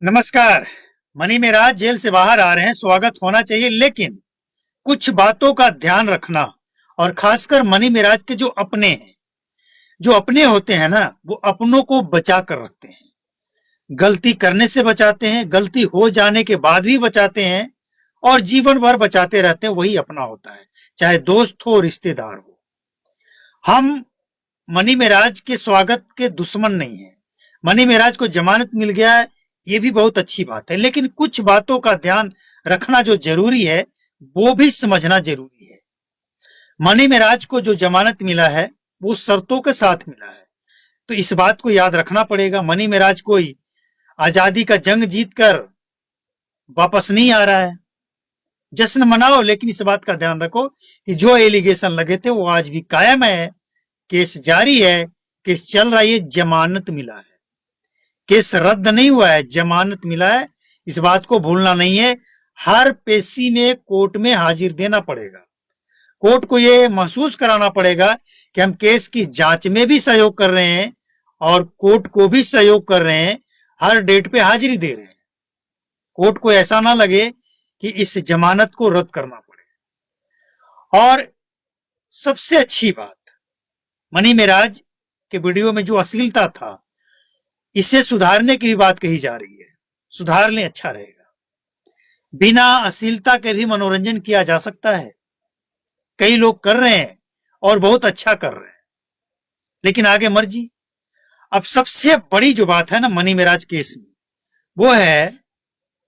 नमस्कार। Money Meraj jail से बाहर आ रहे हैं, स्वागत होना चाहिए, लेकिन कुछ बातों का ध्यान रखना। और खासकर मनी मेराज के जो अपने होते हैं ना, वो अपनों को बचा कर रखते हैं। गलती करने से बचाते हैं, गलती हो जाने के बाद भी बचाते हैं और जीवन भर बचाते रहते हैं। वही अपना होता है, चाहे दोस्त हो, रिश्तेदार हो। हम मनी मेराज के स्वागत के दुश्मन नहीं है। मनी मेराज को जमानत मिल गया है, ये भी बहुत अच्छी बात है, लेकिन कुछ बातों का ध्यान रखना जो जरूरी है, वो भी समझना जरूरी है। मनी मेराज को जो जमानत मिला है, वो शर्तों के साथ मिला है, तो इस बात को याद रखना पड़ेगा। मनी मेराज कोई आजादी का जंग जीतकर वापस नहीं आ रहा है। जश्न मनाओ, लेकिन इस बात का ध्यान रखो कि जो एलिगेशन लगे थे वो आज भी कायम है। केस जारी है, केस चल रहा है, जमानत मिला है, केस रद्द नहीं हुआ है, जमानत मिला है। इस बात को भूलना नहीं है। हर पेशी में कोर्ट में हाजिर देना पड़ेगा। कोर्ट को यह महसूस कराना पड़ेगा कि हम केस की जांच में भी सहयोग कर रहे हैं और कोर्ट को भी सहयोग कर रहे हैं, हर डेट पे हाजिरी दे रहे हैं। कोर्ट को ऐसा ना लगे कि इस जमानत को रद्द करना पड़े। और सबसे अच्छी बात, मनी मेराज के वीडियो में जो अश्लीलता था, इसे सुधारने की भी बात कही जा रही है। सुधार लें, अच्छा रहेगा। बिना अश्लीलता के भी मनोरंजन किया जा सकता है, कई लोग कर रहे हैं और बहुत अच्छा कर रहे हैं, लेकिन आगे मर्जी। अब सबसे बड़ी जो बात है ना मनी मेराज केस में, वो है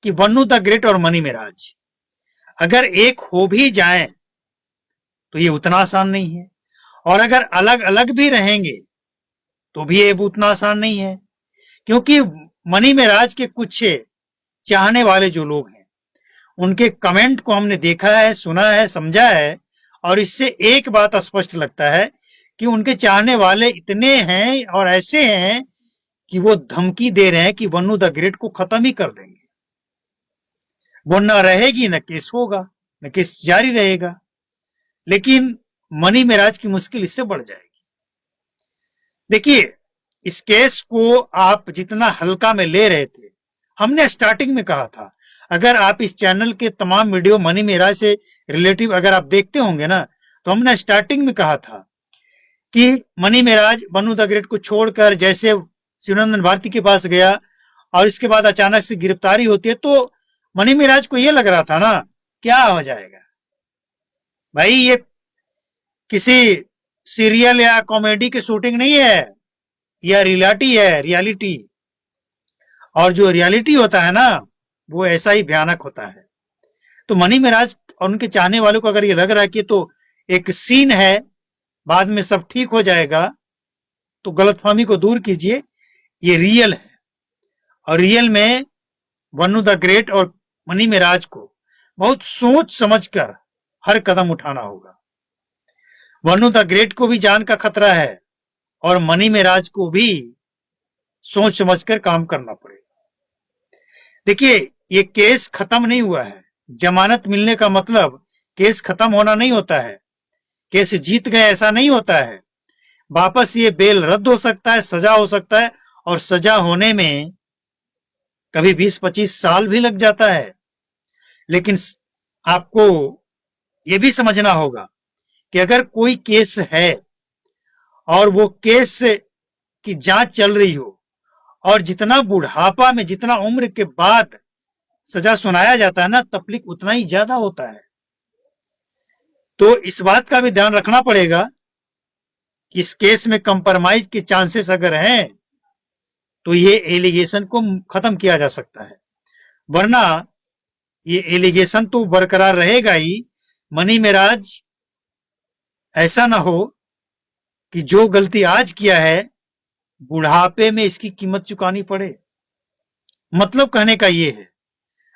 कि बन्नू द ग्रेट और मनी मेराज अगर एक हो भी जाएं तो ये उतना आसान नहीं है, और अगर अलग अलग भी रहेंगे तो भी ये उतना आसान नहीं है। क्योंकि मनी मेराज के कुछ चाहने वाले जो लोग हैं, उनके कमेंट को हमने देखा है, सुना है, समझा है, और इससे एक बात स्पष्ट लगता है कि उनके चाहने वाले इतने हैं और ऐसे हैं कि वो धमकी दे रहे हैं कि बन्नू द ग्रेट को खत्म ही कर देंगे। वो न रहेगी, न केस होगा, न केस जारी रहेगा। लेकिन मनी मेराज की मुश्किल इससे बढ़ जाएगी। देखिए, इस केस को आप जितना हल्का में ले रहे थे, हमने स्टार्टिंग में कहा था, अगर आप इस चैनल के तमाम वीडियो मनी मेराज से रिलेटिव अगर आप देखते होंगे ना, तो हमने स्टार्टिंग में कहा था कि money Meraj Bannu the great को छोड़कर जैसे शिवनंदन भारती के पास गया और इसके बाद अचानक से गिरफ्तारी होती है, तो मनी मेराज को यह लग रहा था ना, क्या हो जाएगा भाई, ये किसी सीरियल या कॉमेडी की शूटिंग नहीं है, यह रियलिटी। और जो रियलिटी होता है ना, वो ऐसा ही भयानक होता है। तो मनी मेराज और उनके चाहने वालों को अगर ये लग रहा है कि तो एक सीन है, बाद में सब ठीक हो जाएगा, तो गलतफहमी को दूर कीजिए, ये रियल है। और रियल में बन्नू द ग्रेट और मनी मेराज को बहुत सोच समझकर हर कदम उठाना होगा। बन्नू द ग्रेट को भी जान का खतरा है और मनी मेराज को भी सोच समझकर काम करना पड़ेगा। देखिए, ये केस खत्म नहीं हुआ है। जमानत मिलने का मतलब केस खत्म होना नहीं होता है, केस जीत गए ऐसा नहीं होता है। वापस ये बेल रद्द हो सकता है, सजा हो सकता है, और सजा होने में कभी 20-25 साल भी लग जाता है। लेकिन आपको यह भी समझना होगा कि अगर कोई केस है और वो केस की जांच चल रही हो, और जितना बुढ़ापा में, जितना उम्र के बाद सजा सुनाया जाता है ना, तकलीफ उतना ही ज्यादा होता है। तो इस बात का भी ध्यान रखना पड़ेगा कि इस केस में कंप्रोमाइज के चांसेस अगर हैं तो ये एलिगेशन को खत्म किया जा सकता है, वरना ये एलिगेशन तो बरकरार रहेगा ही। मनी मेराज ऐसा ना हो कि जो गलती आज किया है, बुढ़ापे में इसकी कीमत चुकानी पड़े। मतलब कहने का ये है,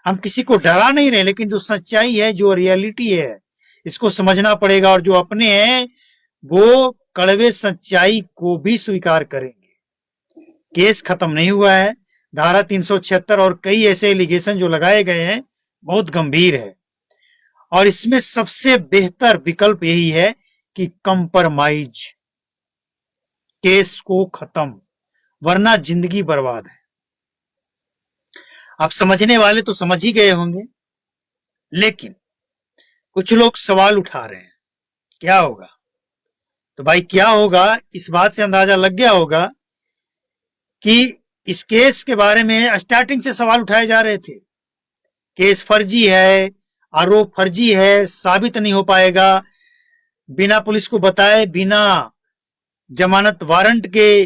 हम किसी को डरा नहीं रहे, लेकिन जो सच्चाई है, जो रियलिटी है, इसको समझना पड़ेगा। और जो अपने हैं वो कड़वे सच्चाई को भी स्वीकार करेंगे। केस खत्म नहीं हुआ है। धारा 376 और कई ऐसे एलिगेशन जो लगाए गए हैं बहुत गंभीर है, और इसमें सबसे बेहतर विकल्प यही है कि कंप्रोमाइज, केस को खत्म, वरना जिंदगी बर्बाद है। आप समझने वाले तो समझ ही गए होंगे, लेकिन कुछ लोग सवाल उठा रहे हैं क्या होगा। तो भाई क्या होगा, इस बात से अंदाजा लग गया होगा कि इस केस के बारे में स्टार्टिंग से सवाल उठाए जा रहे थे। केस फर्जी है, आरोप फर्जी है, साबित नहीं हो पाएगा, बिना पुलिस को बताए, बिना जमानत वारंट के,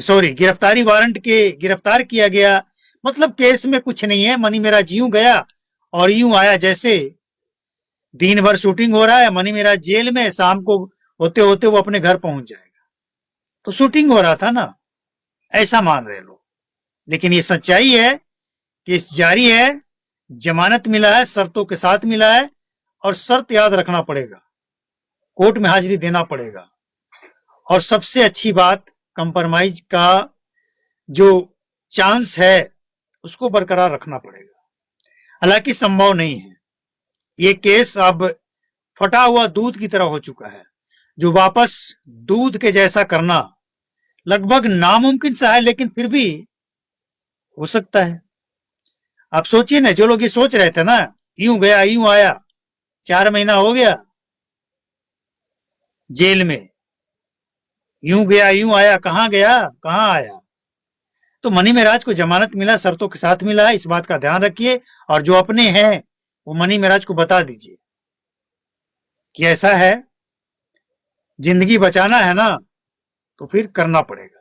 सॉरी गिरफ्तारी वारंट के गिरफ्तार किया गया, मतलब केस में कुछ नहीं है, मनी मेराज यूं गया और यूं आया। जैसे दिन भर शूटिंग हो रहा है, मनी मेराज जेल में, शाम को होते होते वो अपने घर पहुंच जाएगा। तो शूटिंग हो रहा था ना, ऐसा मान रहे लोग। लेकिन ये सच्चाई है, केस जारी है, जमानत मिला है, शर्तों के साथ मिला है, और शर्त याद रखना पड़ेगा, कोर्ट में हाजिरी देना पड़ेगा, और सबसे अच्छी बात कंप्रोमाइज का जो चांस है उसको बरकरार रखना पड़ेगा। हालांकि संभव नहीं है, ये केस अब फटा हुआ दूध की तरह हो चुका है, जो वापस दूध के जैसा करना लगभग नामुमकिन सा है, लेकिन फिर भी हो सकता है। आप सोचिए ना, जो लोग ये सोच रहे थे ना, यूं गया यूं आया, 4 महीना हो गया जेल में, यूं गया यूं आया, कहां गया कहां आया। तो मनी मेराज को जमानत मिला, शर्तों के साथ मिला है, इस बात का ध्यान रखिए, और जो अपने हैं वो मनी मेराज को बता दीजिए कि ऐसा है, जिंदगी बचाना है ना तो फिर करना पड़ेगा।